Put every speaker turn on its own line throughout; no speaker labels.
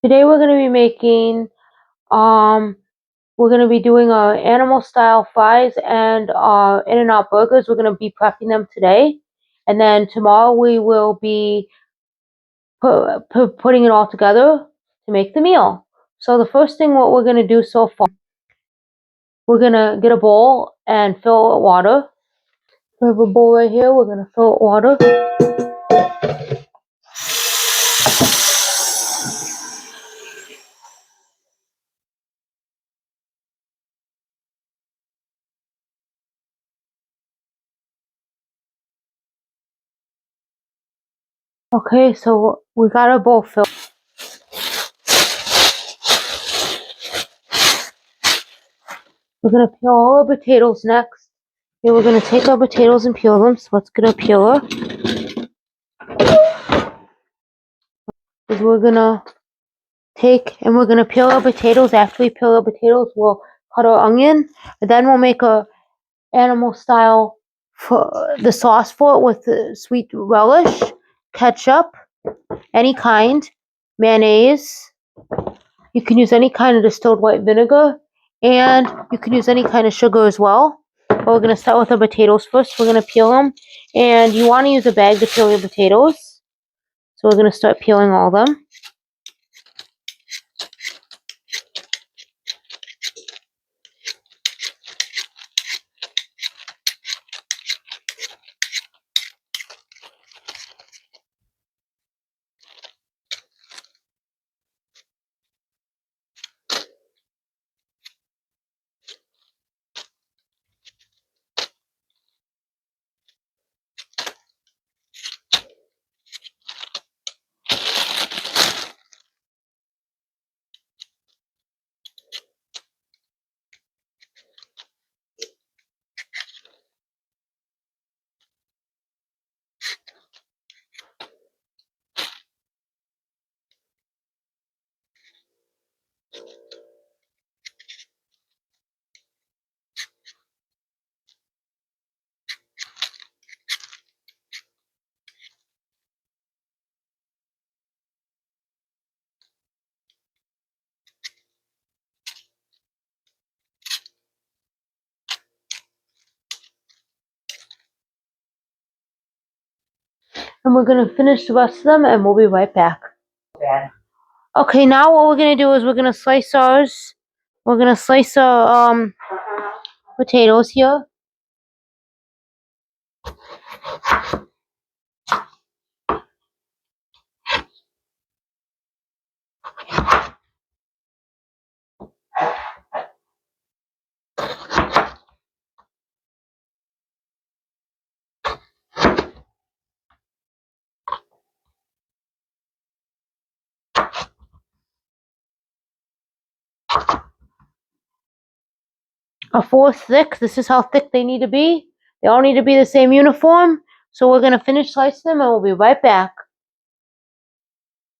Today we're going to be making, we're going to be doing animal style fries and In-N-Out burgers. We're going to be prepping them today. And then tomorrow we will be putting it all together to make the meal. So the first thing what we're going to do so far, we're going to get a bowl and fill it with water. We have a bowl right here. We're going to fill it with water. Okay, so we got our bowl filled. We're going to peel all our potatoes next. Here we're going to take our potatoes and peel them. So let's get our peeler. We're going to we're going to peel our potatoes. After we peel our potatoes, we'll cut our onion. And then we'll make a animal style for the sauce for it with the sweet relish, ketchup, any kind, mayonnaise. You can use any kind of distilled white vinegar, and you can use any kind of sugar as well. But we're going to start with our potatoes first. We're going to peel them, and you want to use a bag to peel your potatoes. So we're going to start peeling all of them. And we're going to finish the rest of them, and we'll be right back. Okay, now what we're going to do is we're going to slice ours. We're going to slice our potatoes here. A 4 thick. This is how thick they need to be. They all need to be the same uniform. So we're going to finish slicing them, and we'll be right back.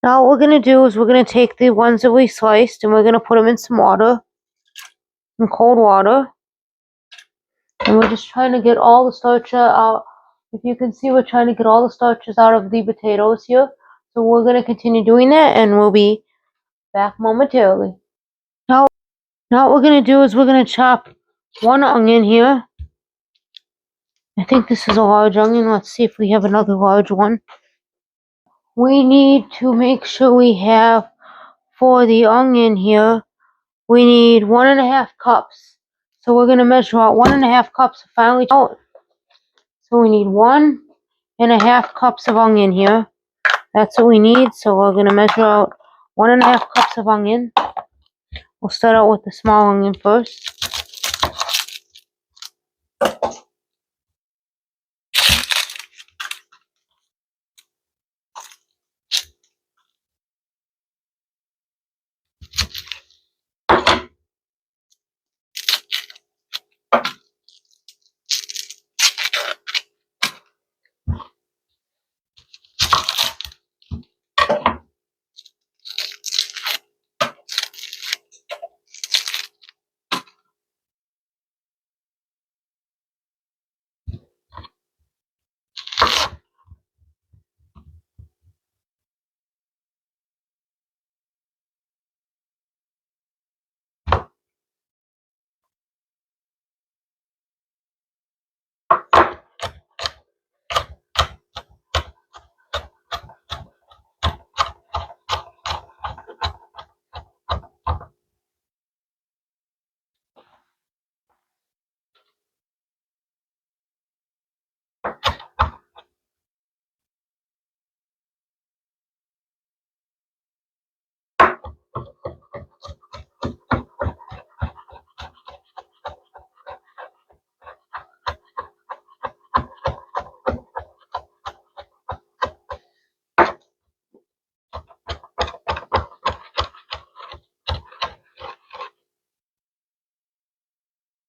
Now what we're going to do is we're going to take the ones that we sliced, and we're going to put them in some water, in cold water. And we're just trying to get all the starch out. If you can see, we're trying to get all the starches out of the potatoes here. So we're going to continue doing that, and we'll be back momentarily. Now what we're going to do is we're going to chop one onion here. I think this is a large onion. Let's see if we have another large one. We need to make sure we have, for the onion here, we need 1.5 cups. So we're going to measure out 1.5 cups of finely chopped. So we need 1.5 cups of onion here. That's what we need. So we're going to measure out 1.5 cups of onion. We'll start out with the small onion first.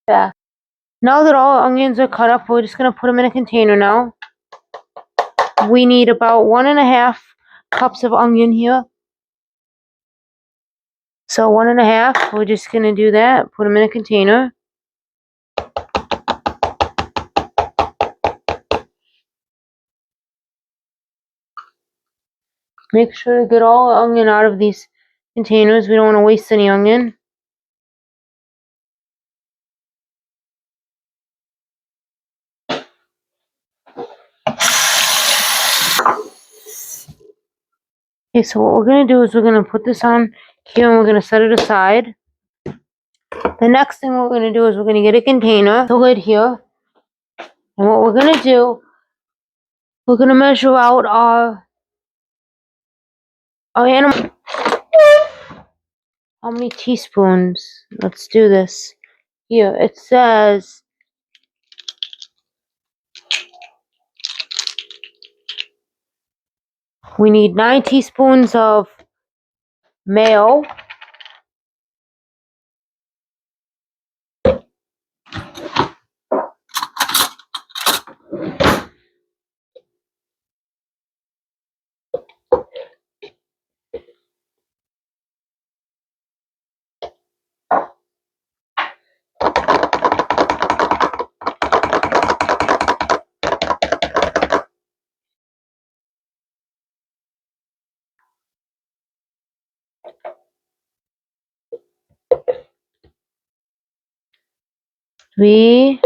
back. Now that all onions are cut up, we're just going to put them in a container now. We need about 1.5 cups of onion here. So 1.5, we're just going to do that. Put them in a container. Make sure to get all the onion out of these containers. We don't want to waste any onion. Okay, so what we're going to do is we're going to put this on here and we're going to set it aside. The next thing we're going to do is we're going to get a container, the lid here. And what we're going to do, we're going to measure out our animal. How many teaspoons? Let's do this. Here, it says we need 9 teaspoons of mayo. Three,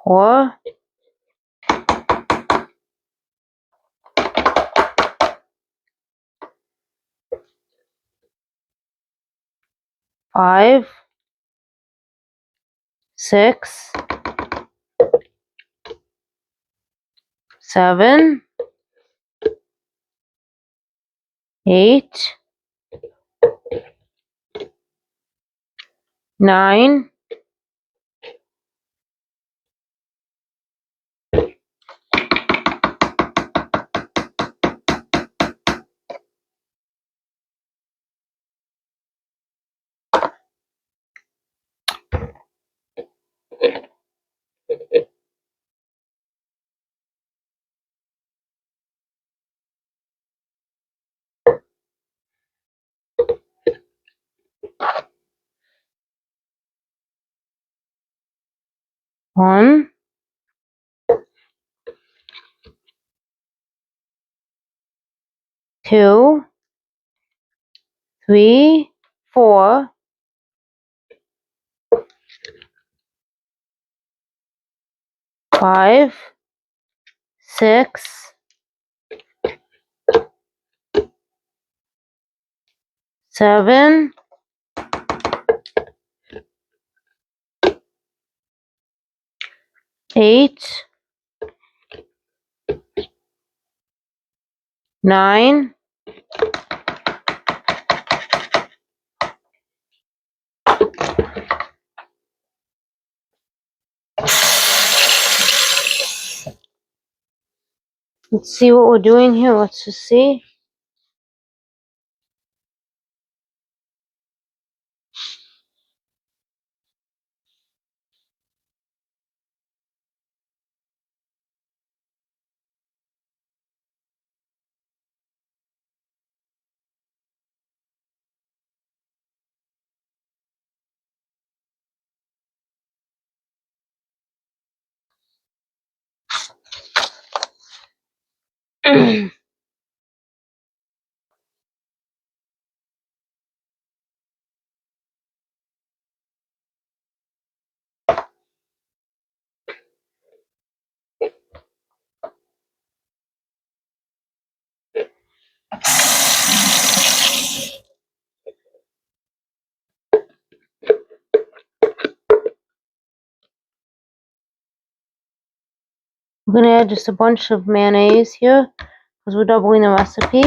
4, 5, 6, 7, 8, 9, 1, 2, 3, 4, 5, 6, 7, 8, 9, 10. Let's see what we're doing here. Let's just see. We're going to add just a bunch of mayonnaise here because we're doubling the recipe.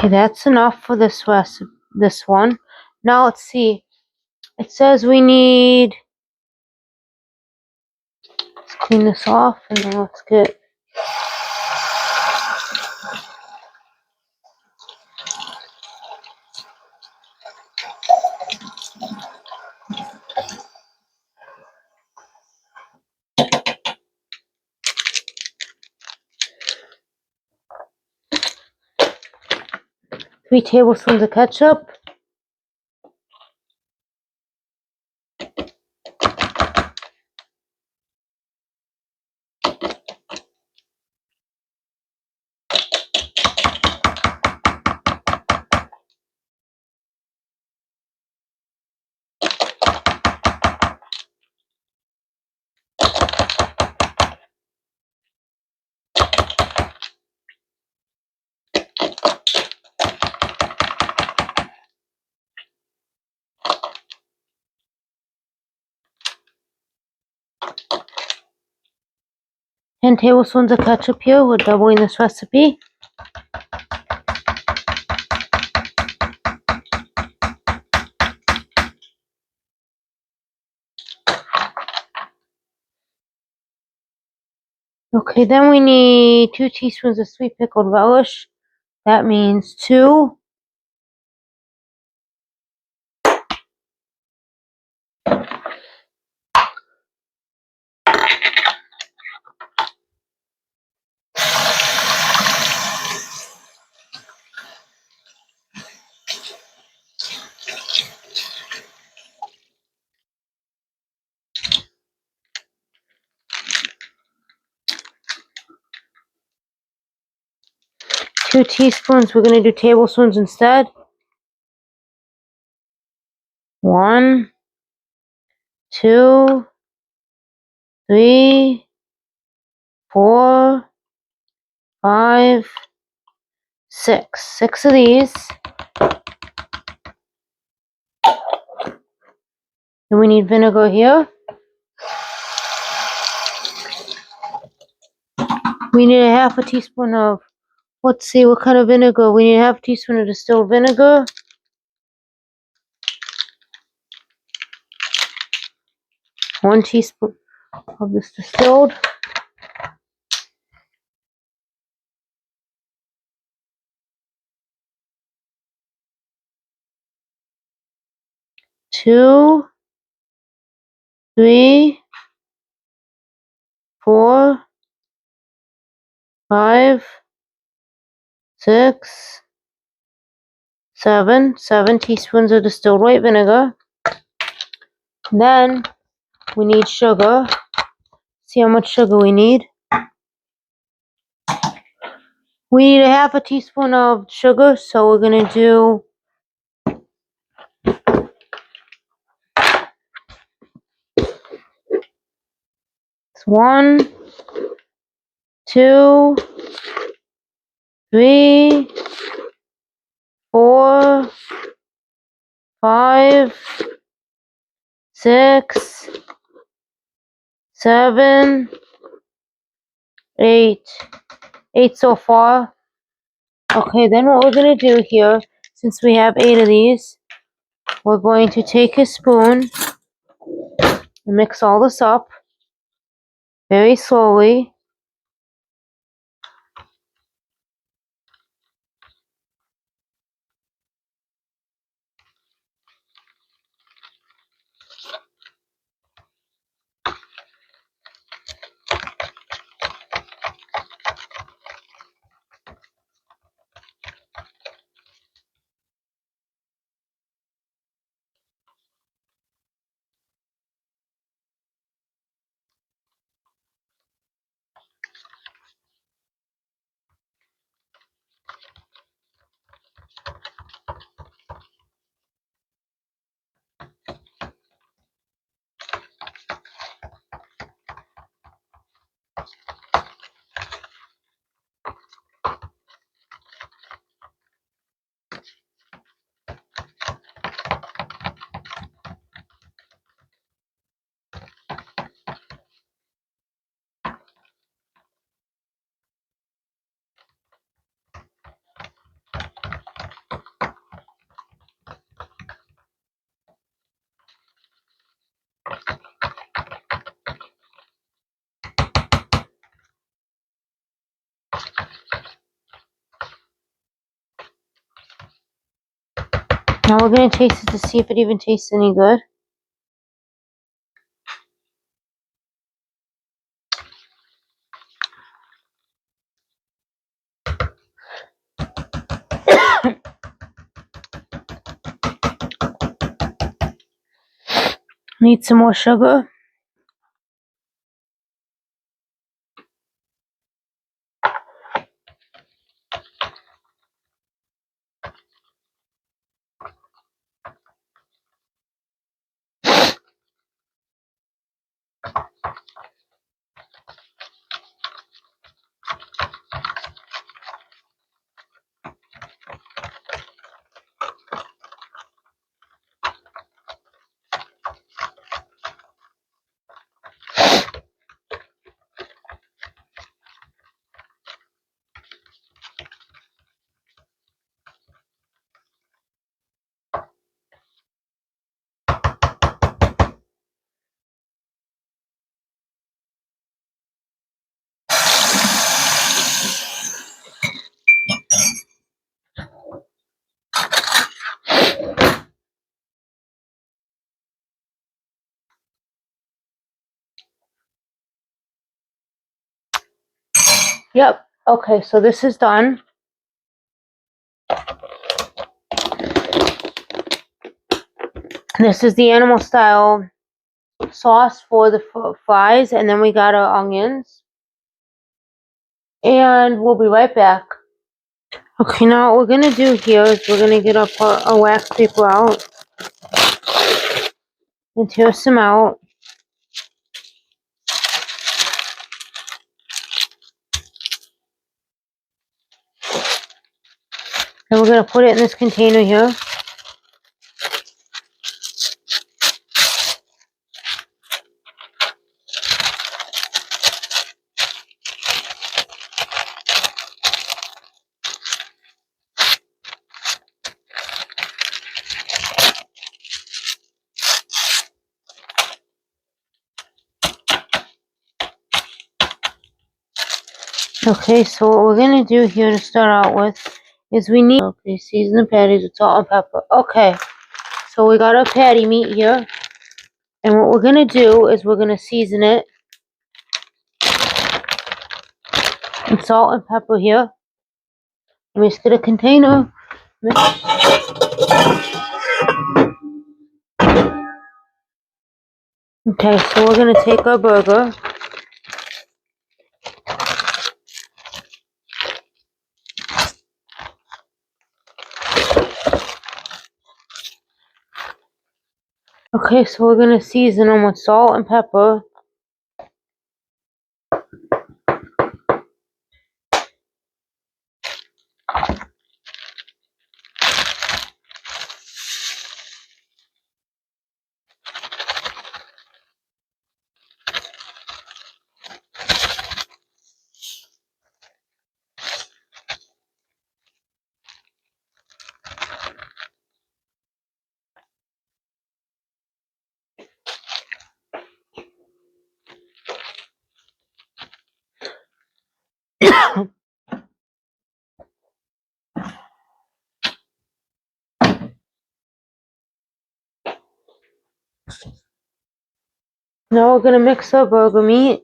Okay, that's enough for this recipe. This one. Now let's see. It says we need. Let's clean this off, and then let's get. 3 tablespoons of ketchup. 10 tablespoons of ketchup here. We're doubling this recipe. Okay, then we need 2 teaspoons of sweet pickled relish. That means 2. Two teaspoons. We're going to do tablespoons instead. 1, 2, 3, 4, 5, 6. 6 of these. Then we need vinegar here. We need a half a teaspoon of, let's see what kind of vinegar. We need a half teaspoon of distilled vinegar. 1 teaspoon of this distilled. 2, 3, 4, 5, 6, 7. 7 teaspoons of distilled white vinegar. Then we need sugar. See how much sugar we need. We need a half a teaspoon of sugar, so we're going to do 1, 2, 3, 4, 5, 6, 7, 8. 8 so far. Okay, then what we're going to do here, since we have 8 of these, we're going to take a spoon and mix all this up very slowly. Now we're going to taste it to see if it even tastes any good. Need some more sugar. Yep. Okay, so this is done. This is the animal style sauce for the fries, and then we got our onions. And we'll be right back. Okay, now what we're going to do here is we're going to get our wax paper out and tear some out. And we're going to put it in this container here. Okay, so what we're going to do here to start out with is we need, okay, season the patties with salt and pepper. Okay, so we got our patty meat here. And what we're going to do is we're going to season it with salt and pepper here. Let me just get a container. Okay, so we're going to take our burger. Okay, so we're going to season them with salt and pepper. Now we're going to mix our burger meat.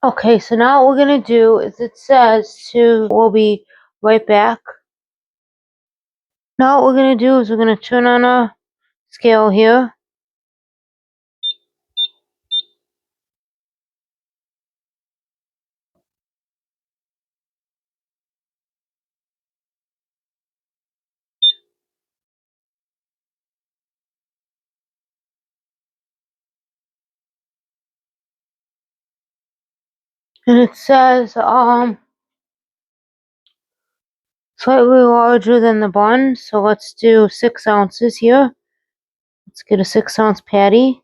Okay, so now what we're gonna do is it says we'll be right back. Now what we're gonna do is we're gonna turn on our scale here. And it says slightly larger than the bun, so let's do 6 ounces here. Let's get a 6-ounce patty.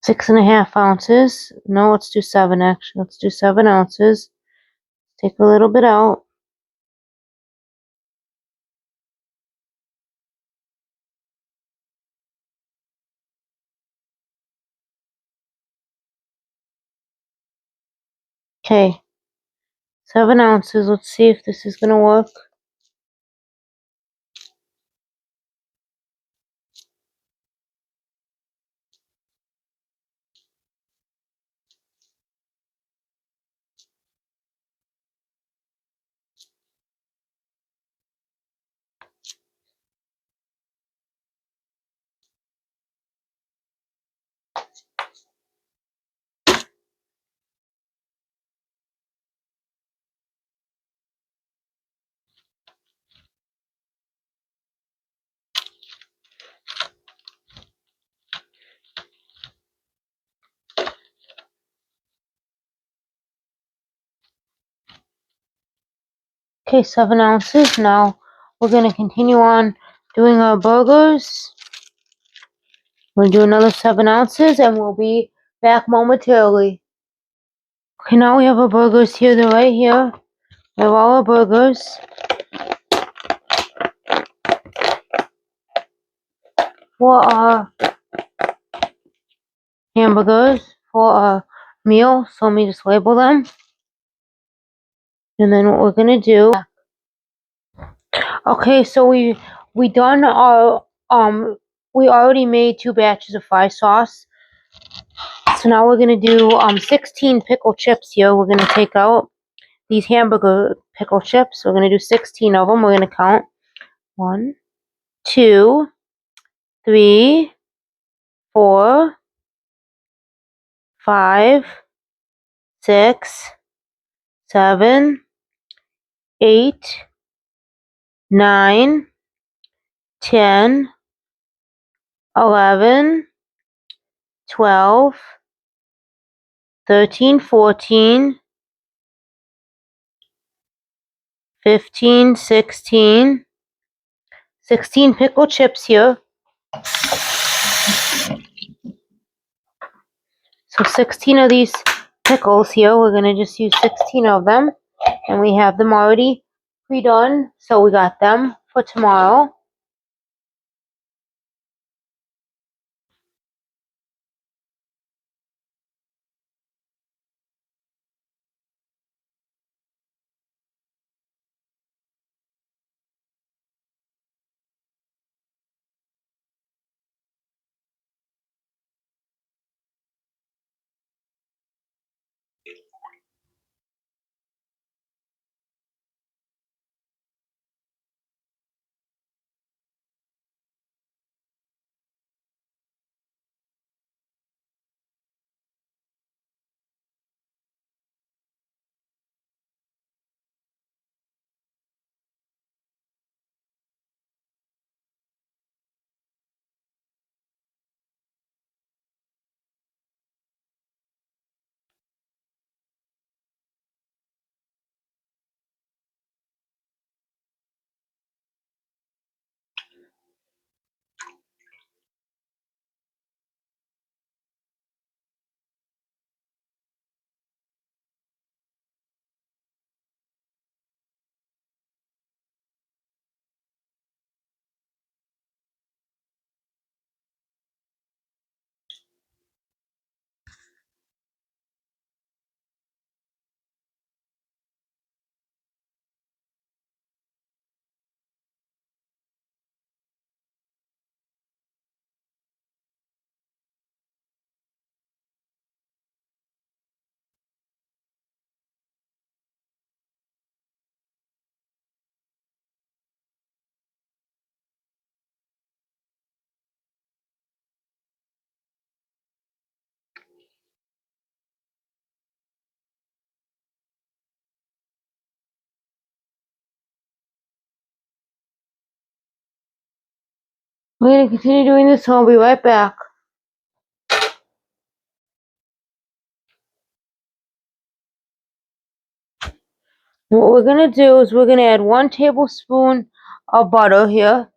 Six and a half ounces. No, let's do 7 actually. Let's do 7 ounces. Take a little bit out. Okay. 7 ounces. Let's see if this is gonna work. Okay, 7 ounces. Now we're gonna continue on doing our burgers. We'll do another 7 ounces and we'll be back momentarily. Okay, now we have our burgers here. They're right here. We have all our burgers. For our hamburgers, for our meal. So let me just label them. And then what we're gonna do. Okay, so we done our we already made 2 batches of fry sauce. So now we're gonna do 16 pickle chips here. We're gonna take out these hamburger pickle chips. We're gonna do 16 of them. We're gonna count 1, 2, 3, 4, 5, 6, 7, 8, 9, 10, 11, 12, 13, 14, 15, 16. 16 pickle chips here. So 16 of these pickles here. We're going to just use 16 of them. And we have them already pre-done. So we got them for tomorrow. We're going to continue doing this and I'll be right back. What we're going to do is we're going to add 1 tablespoon of butter here.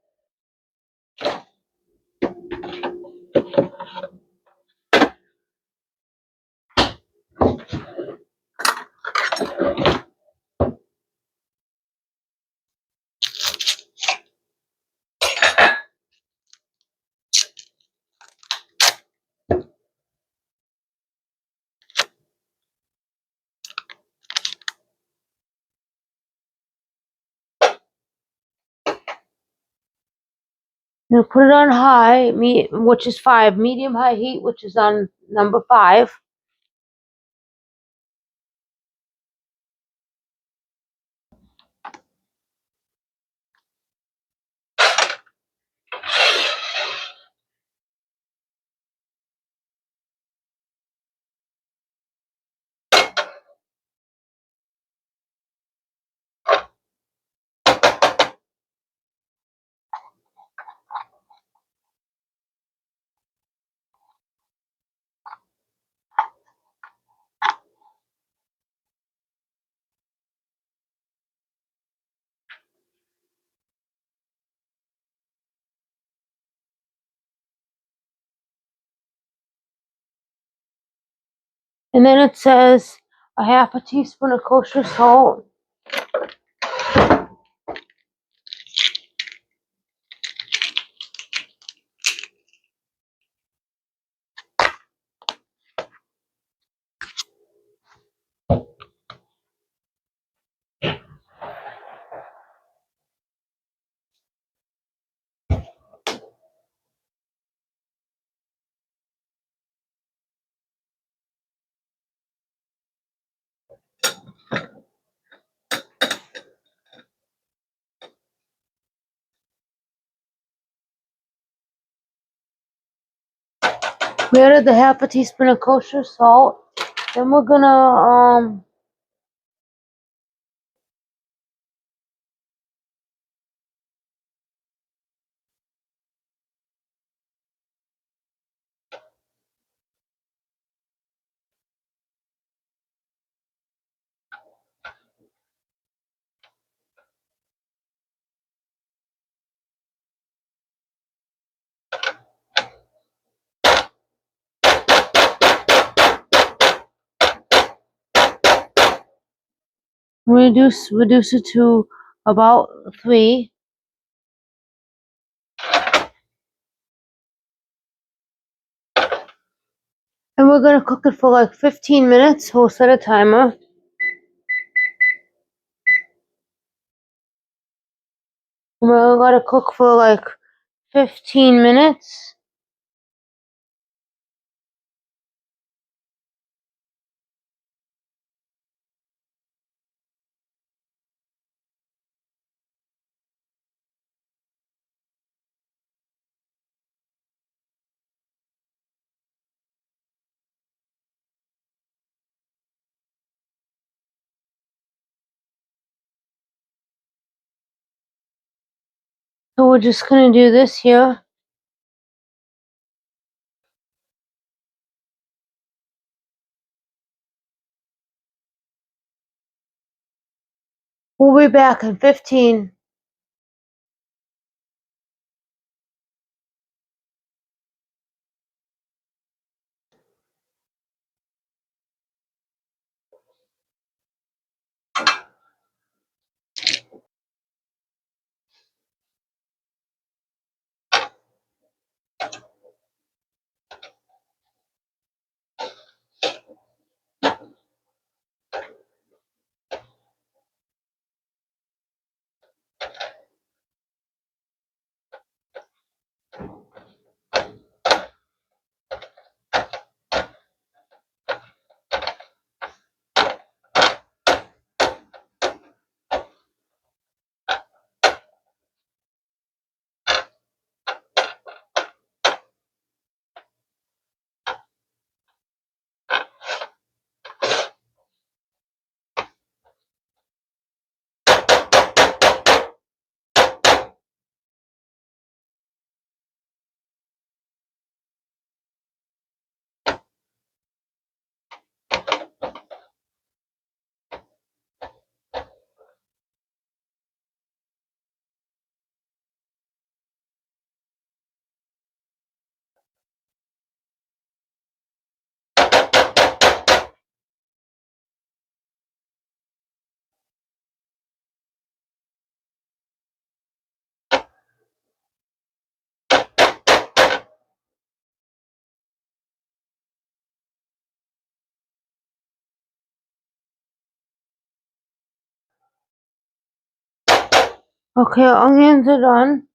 Now put it on high, which is 5, medium high heat, which is on number 5. And then it says a half a teaspoon of kosher salt. We added the half a teaspoon of kosher salt. Then we're gonna reduce it to about 3. And we're gonna cook it for like 15 minutes. We'll set a timer. We're gonna cook for like 15 minutes. So we're just gonna do this here. We'll be back in 15. Okay, onions are done.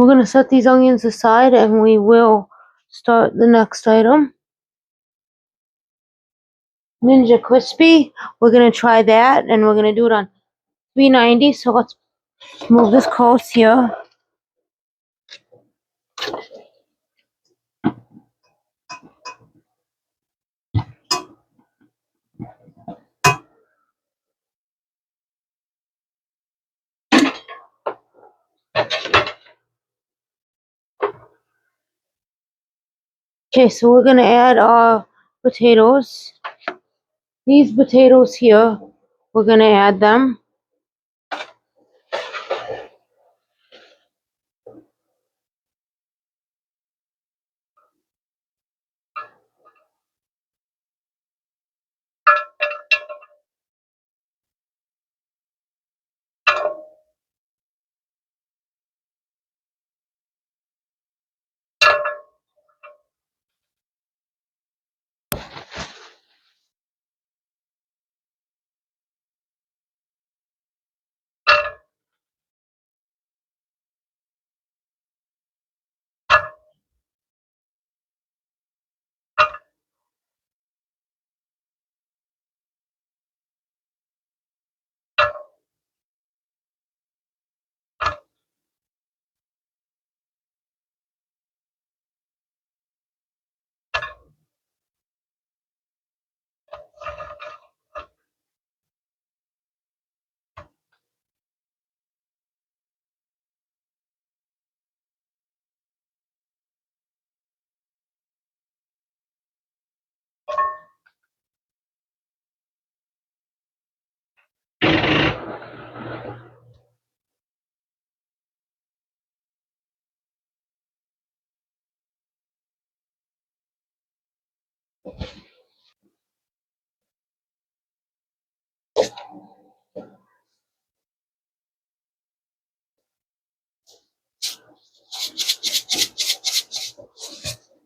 We're gonna set these onions aside and we will start the next item. Ninja Crispi. We're gonna try that and we're gonna do it on 390. So let's move this close here. Okay, so we're gonna add our potatoes. These potatoes here, we're gonna add them.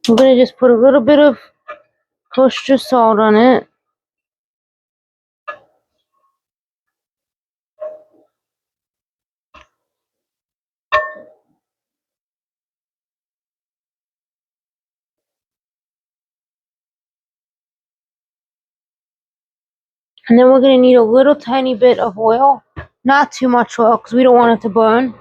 We're gonna just put a little bit of kosher salt on it. And then we're gonna need a little tiny bit of oil. Not too much oil because we don't want it to burn.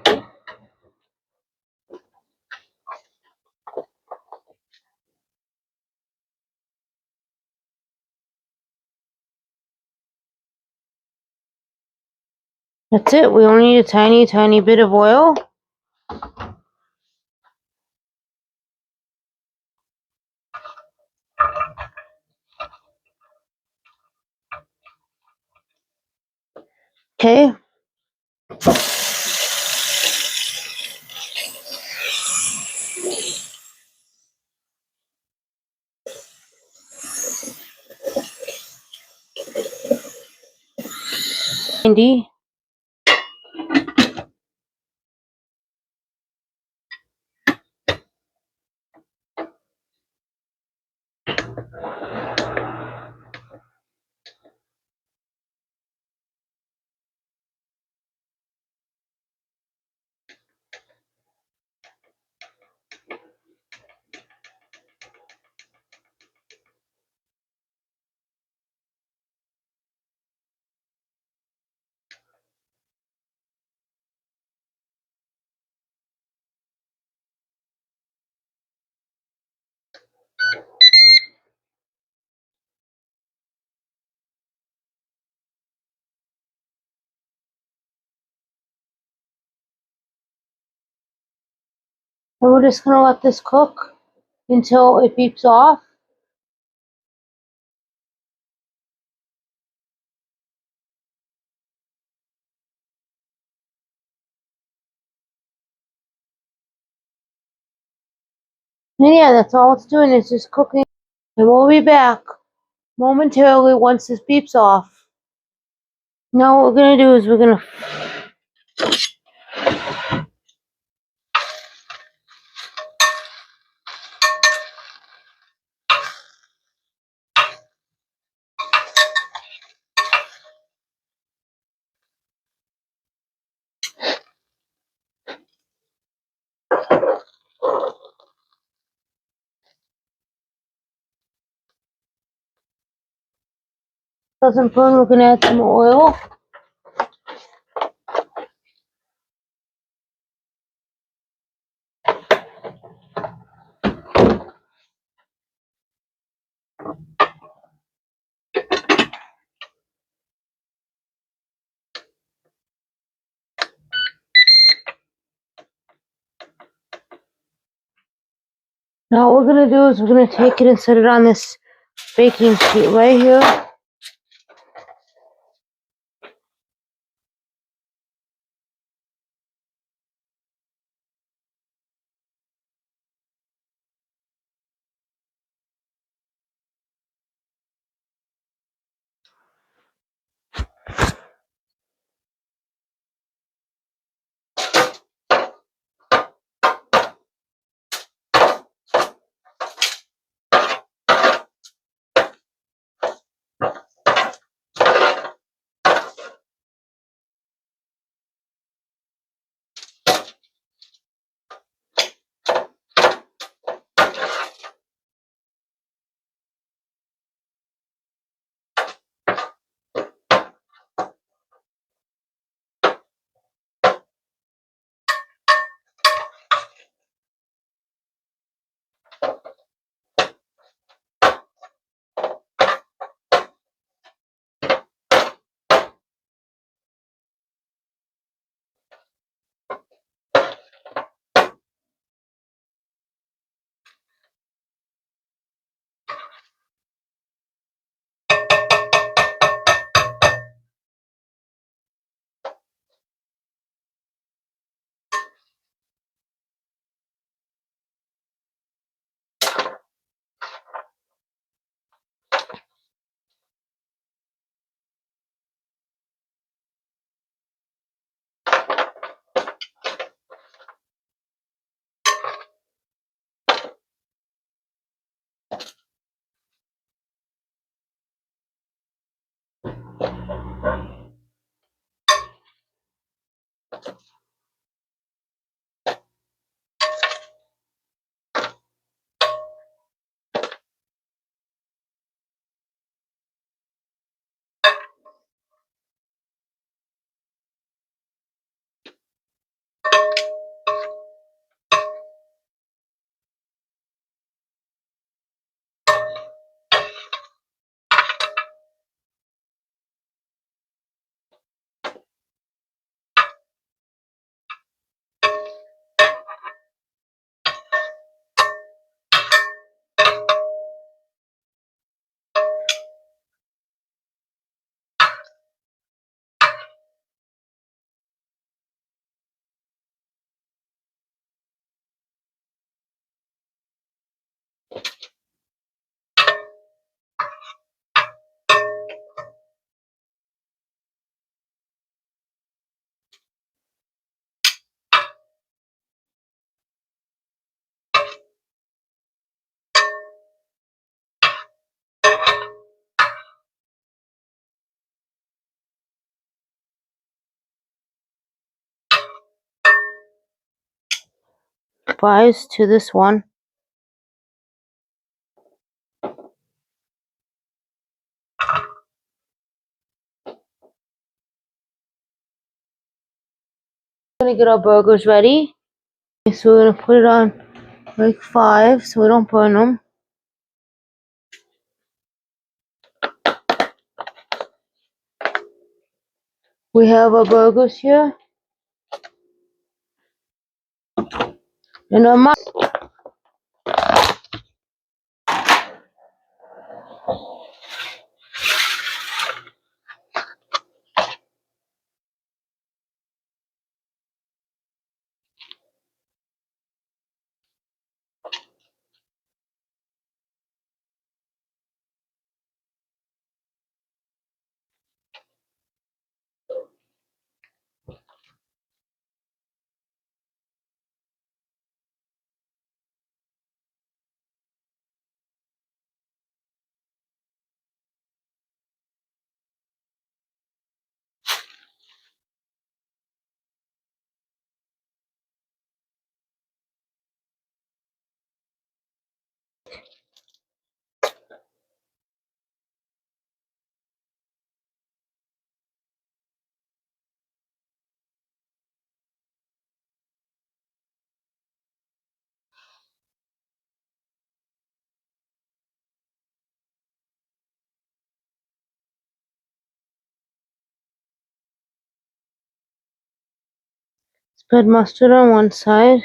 That's it. We only need a tiny, tiny bit of oil. Okay. Andy. And we're just gonna let this cook until it beeps off. And yeah, that's all it's doing, is just cooking. And we'll be back momentarily once this beeps off. Now what we're gonna do is we're gonna doesn't burn, we're gonna add some oil. Now what we're gonna do is we're gonna take it and set it on this baking sheet right here. Fries to this one. We're gonna get our burgers ready. So we're gonna put it on like 5 so we don't burn them. We have our burgers here. And spread mustard on one side.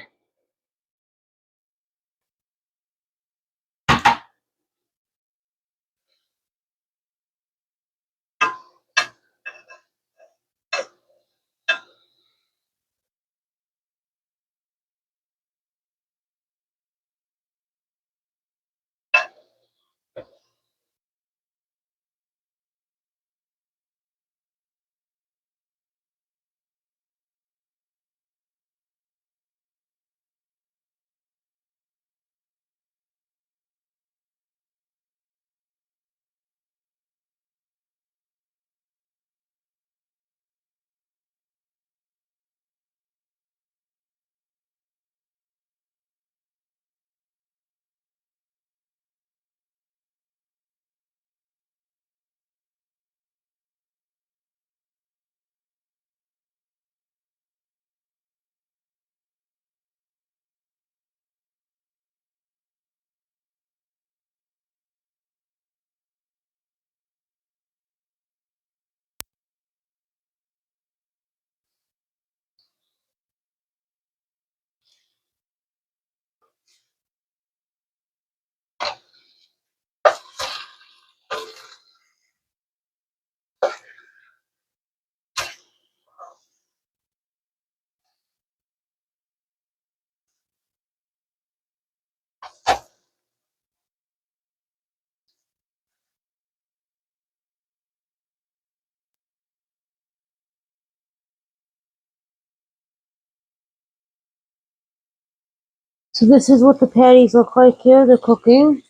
So this is what the patties look like here. They're cooking.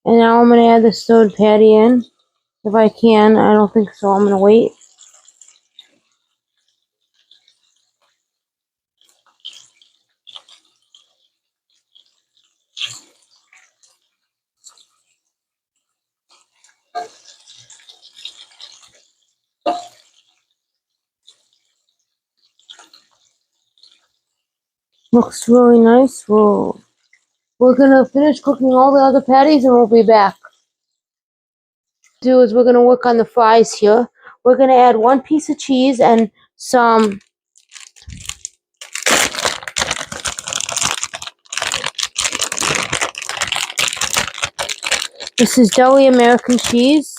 And now I'm going to add the stewed patty in. If I can. I don't think so. I'm going to wait. Looks really nice. We're going to finish cooking all the other patties and we'll be back. Do is we're going to work on the fries here. We're going to add 1 piece of cheese and some this is deli American cheese.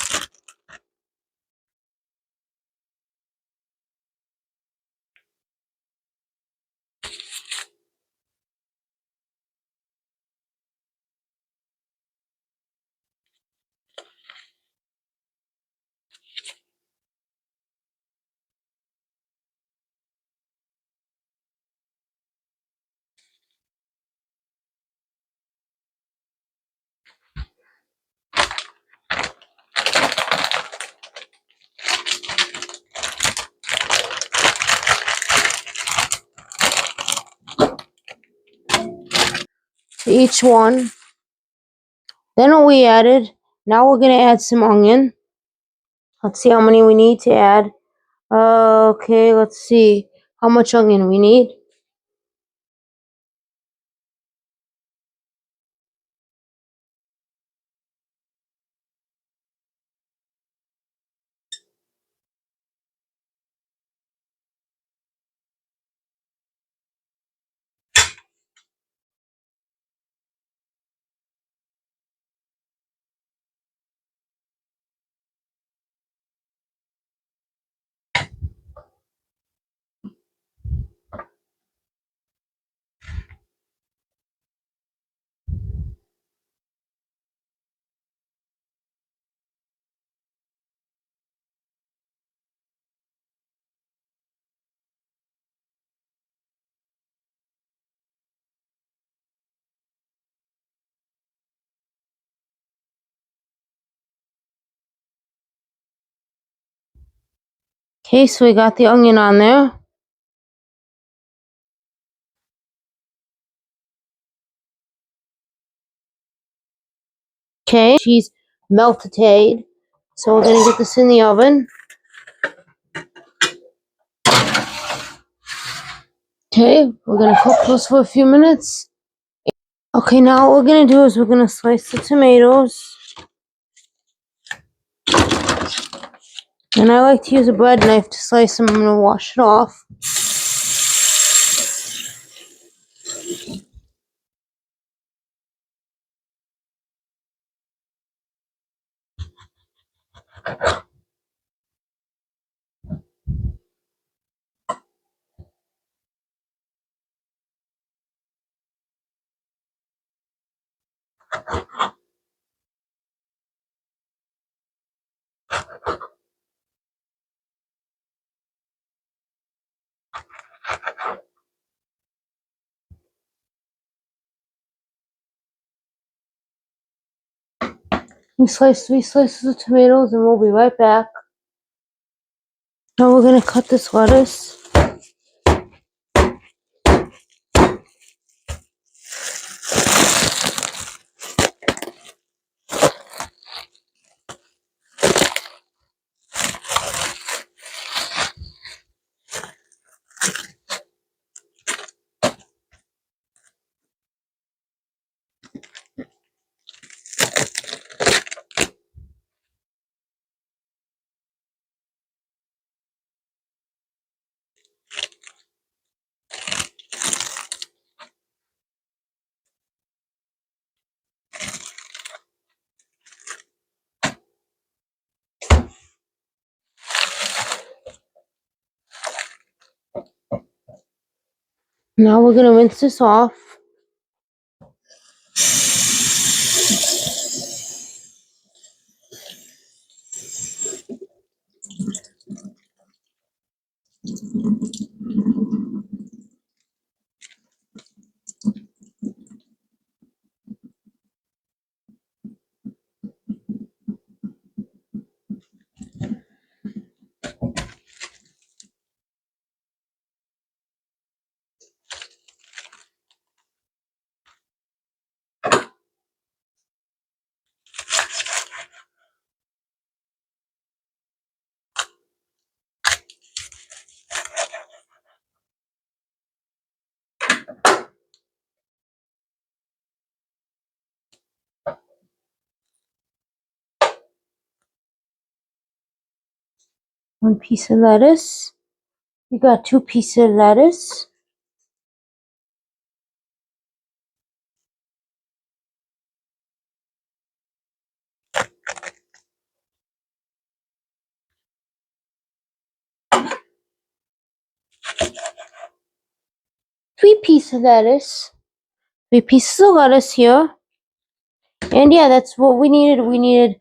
To each one. Then what we added, now we're going to add some onion. Let's see how many we need to add. Okay, let's see how much onion we need. Okay, so we got the onion on there. Okay, cheese melted. So we're gonna get this in the oven. Okay, we're gonna cook this for a few minutes. Okay, now what we're gonna do is we're gonna slice the tomatoes. And I like to use a bread knife to slice them. I'm gonna wash it off. We slice 3 slices of tomatoes and we'll be right back. Now we're gonna cut this lettuce. Now we're gonna rinse this off. One piece of lettuce. We got 2 pieces of lettuce. 3 pieces of lettuce. 3 pieces of lettuce here. And yeah, that's what we needed. We needed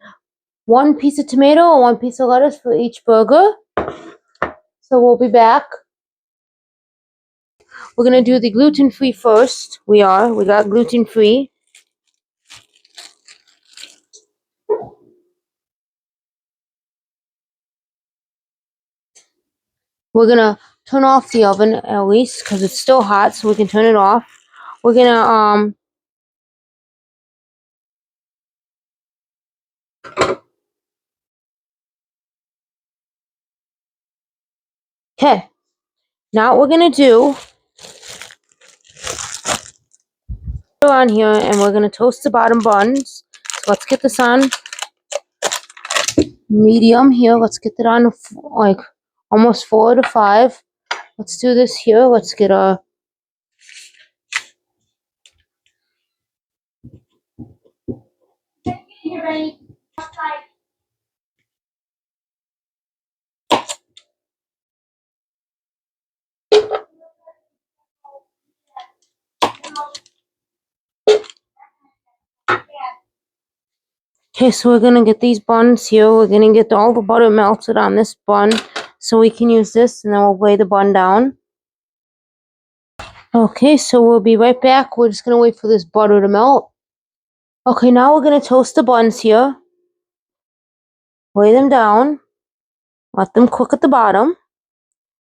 1 piece of tomato and 1 piece of lettuce for each burger. So we'll be back. We're gonna do the gluten-free first. We got gluten-free. We're gonna turn off the oven at least because it's still hot, so we can turn it off. We're gonna okay. Now what we're gonna do on here, and we're gonna toast the bottom buns. So let's get this on medium here. Let's get it on like almost 4 to 5. Let's do this here. Let's get a okay, so we're gonna get these buns here. We're gonna get all the butter melted on this bun so we can use this, and then we'll lay the bun down. Okay, so we'll be right back. We're just gonna wait for this butter to melt. Okay, now we're gonna toast the buns here. Lay them down. let them cook at the bottom,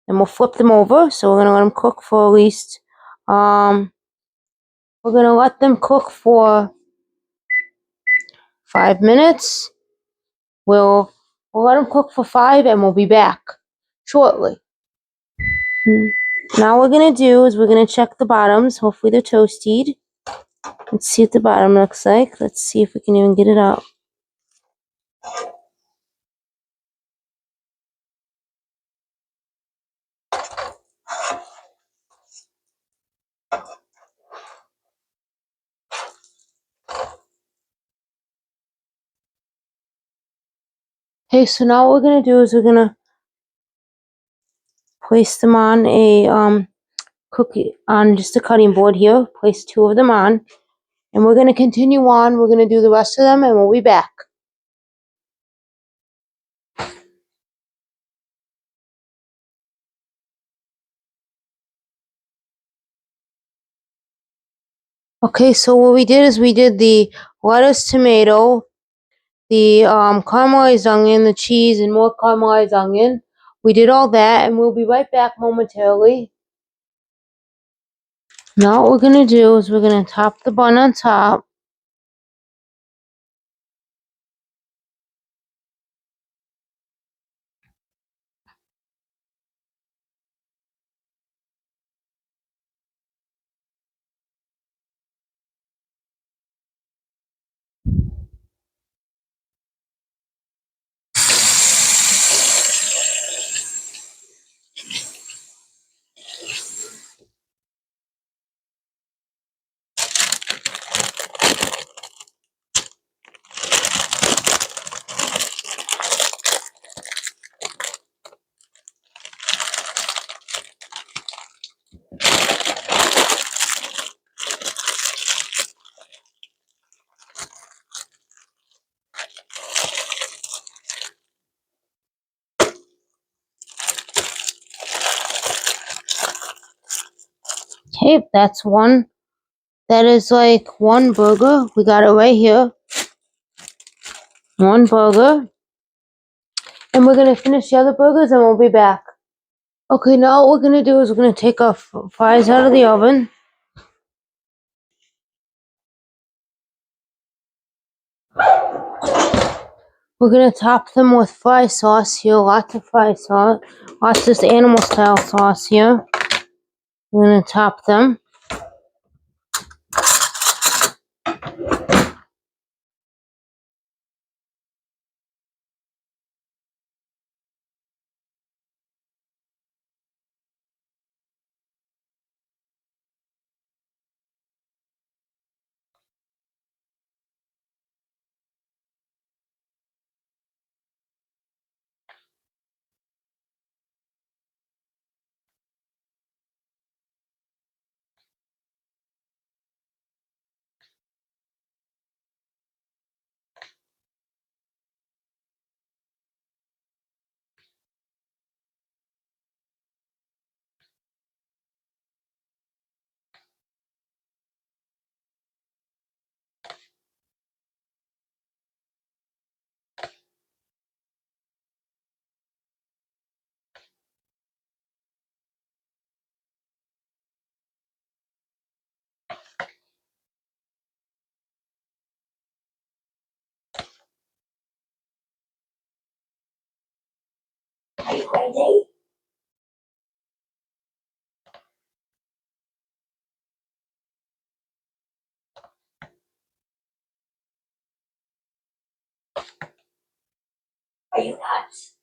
and we'll flip them over. So we're gonna let them cook for at least, we're gonna let them cook for 5 minutes. We'll let them cook for 5, and we'll be back shortly. Now what we're gonna do is we're gonna check the bottoms. Hopefully they're toasted. Let's see what the bottom looks like. Let's see if we can even get it out. Okay, so now what we're gonna do is we're gonna place them on a just a cutting board here. Place 2 of them on, and we're gonna continue on. We're gonna do the rest of them, and we'll be back. Okay, so what we did is we did the lettuce, tomato, the caramelized onion, the cheese, and more caramelized onion. We did all that, and we'll be right back momentarily. Now what we're gonna do is we're gonna top the bun on top. Okay, that's one. That is like one burger. We got it right here. One burger. And we're gonna finish the other burgers and we'll be back. Okay, now what we're gonna do is we're gonna take our fries out of the oven. We're gonna top them with fry sauce here. Lots of fry sauce. Lots of this animal style sauce here. We're gonna top them. Are you ready? Are you nuts?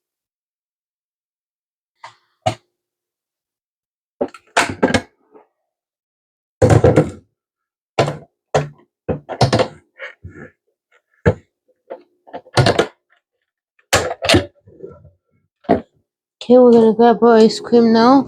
Okay, we're gonna grab our ice cream now.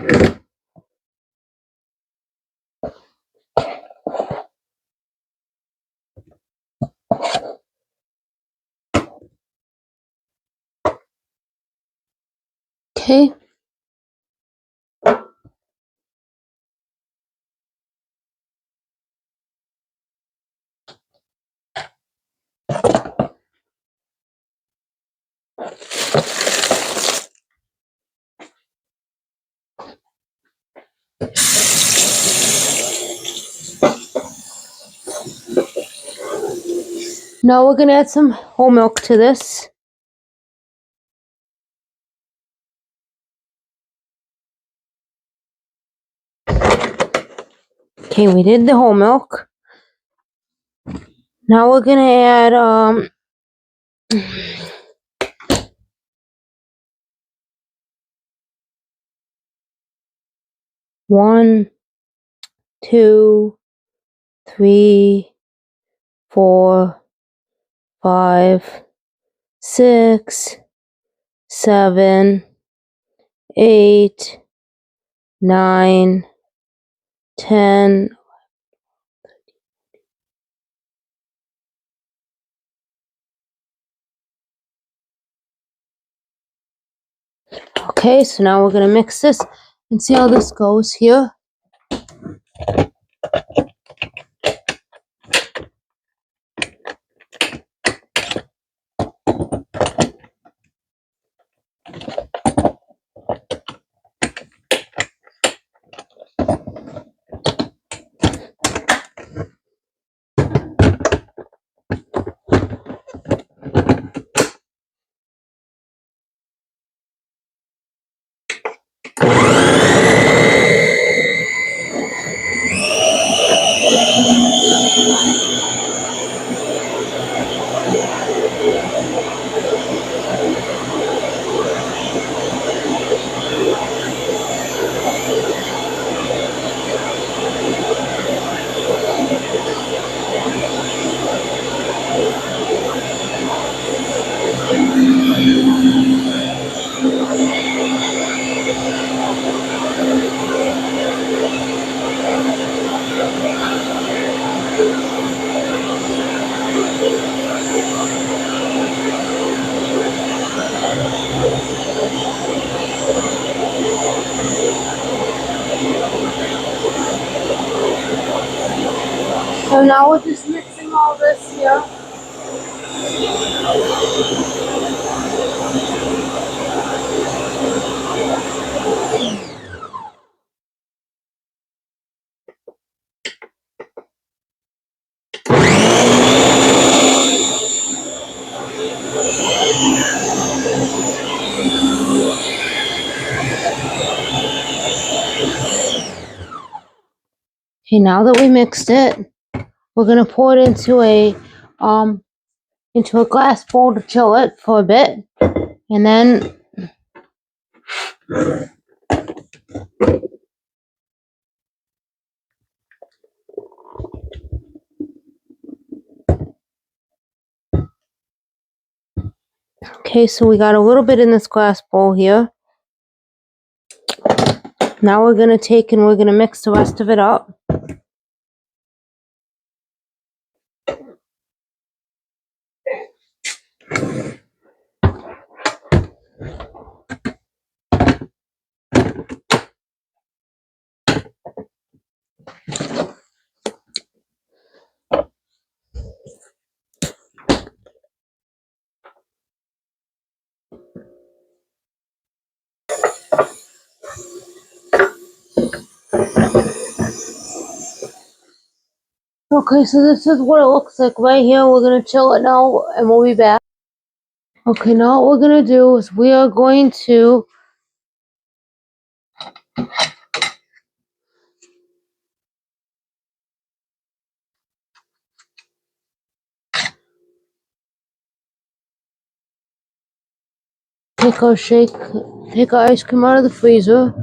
Okay. Now we're gonna add some whole milk to this. Okay, we did the whole milk. Now we're gonna add 1, 2, 3, 4, 5, 6, 7, 8, 9, 10. Okay, so now we're gonna mix this and see how this goes here. So now we're just mixing all this here. Okay, now that we mixed it, we're gonna pour it into a glass bowl to chill it for a bit, and then okay, so we got a little bit in this glass bowl here. Now we're gonna take and we're gonna mix the rest of it up. Okay, so this is what it looks like right here. We're gonna chill it now and we'll be back. Okay, now what we're gonna do is we are going to take our ice cream out of the freezer.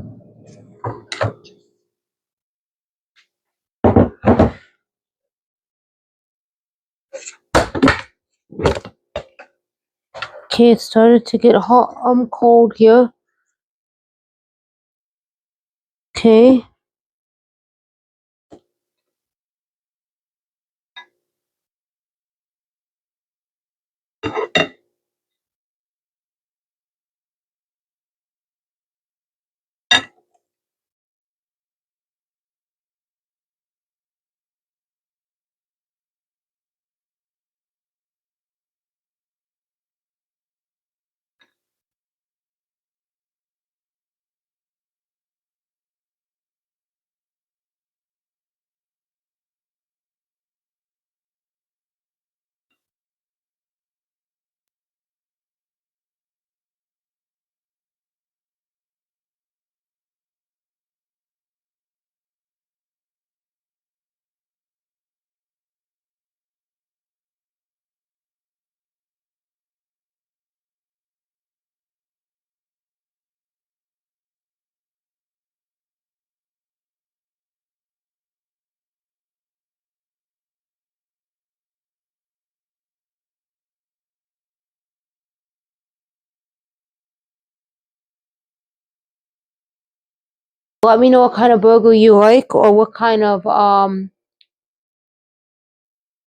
Okay, it started to get hot, cold here. Okay. Let me know what kind of burger you like or what kind of